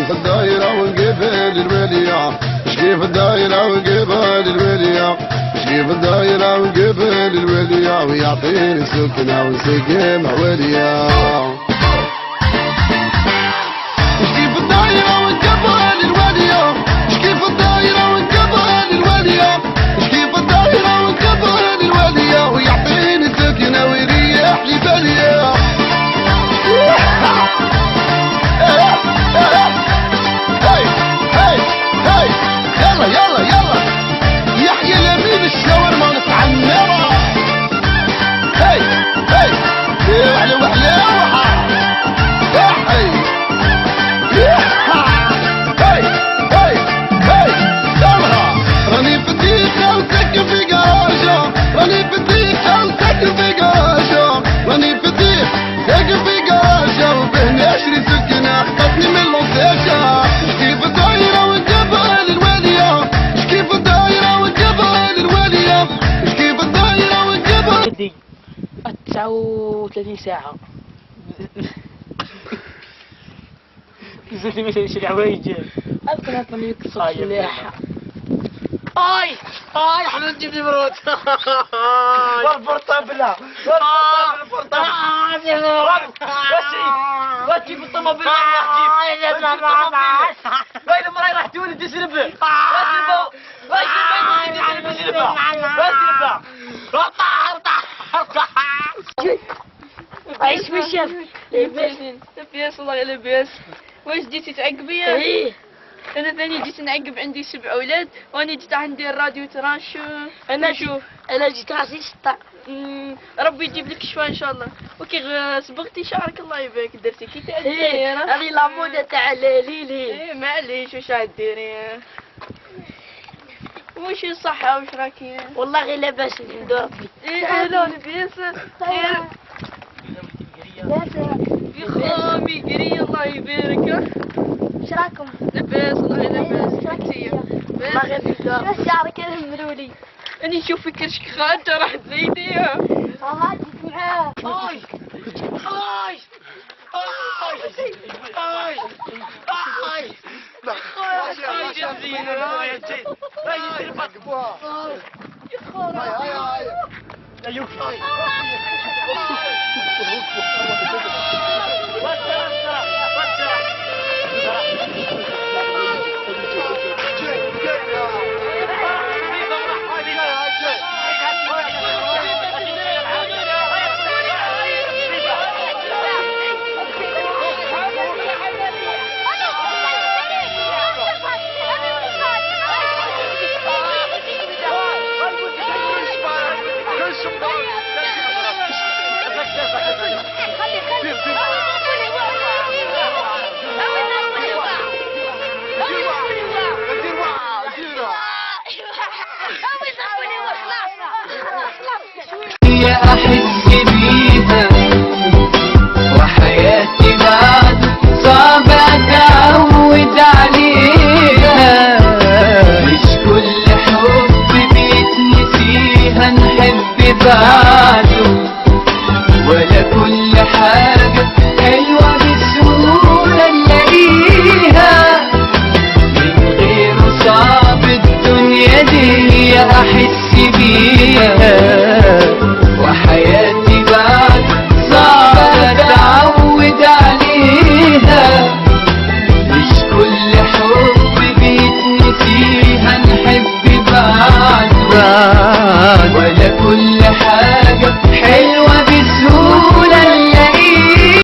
كيف الدايرة ونقبل الولية مش كيف الدايرة ونقبل الولية مش كيف الدايرة ونقبل الولية ويعطيني سكنة ونسقم ولية مش كيف الدايرة ونقبل الولية مش كيف الدايرة ونقبل الولية مش كيف الدايرة ونقبل الولية ويعطيني سكنة ويريح لي بالية يلا يلا يلا يحيى اليمين الشاورما نتعنبها هي هي وحلو وحلو هي يلا راني في الديكة وساكن في قراجة راني في الديكة وساكن في قراجة راني في الديك ساكن في قراجة وبهني 20 سكنة خطتني من لوسيكا مش كيف الدايرة ونقبل الولية مش كيف الدايرة ونقبل الولية مش كيف الدايرة ونقبل دي 39 ساعة نزلت مثل ايش العويجة أذكر أطلع يقصد سلاحة آي حمد جيب لي برود والبرطابلة واتي بالطمابل وين المراي راح تولد تسربه عيش بالشف لبياس والله لبياس واش جيتي تعقبي؟ ايه انا ثاني جيت نعقب عندي 7 اولاد وانا جيت عندي الراديو ترانشو انا جيت راسي 6 ربي يجيب لك شفاء ان شاء الله وكي صبغتي شعرك الله يبارك درتي كي ايه هذه لامودة تاع ليلي ايه معليش واش غديري وش الصحة وش راكي؟ والله غير لاباس ندور ربي ايه لا لبياس خير يا خامي قري الله يبارك ايش راكم؟ لباس والله لباس والله غير ندور بس شعرك ملولي اني نشوفك كرشك خارجة راح تزيديها ها جيت معاه آي آي آي آي آي جزينة يا جيد هاي يسربك يا خارج ايوه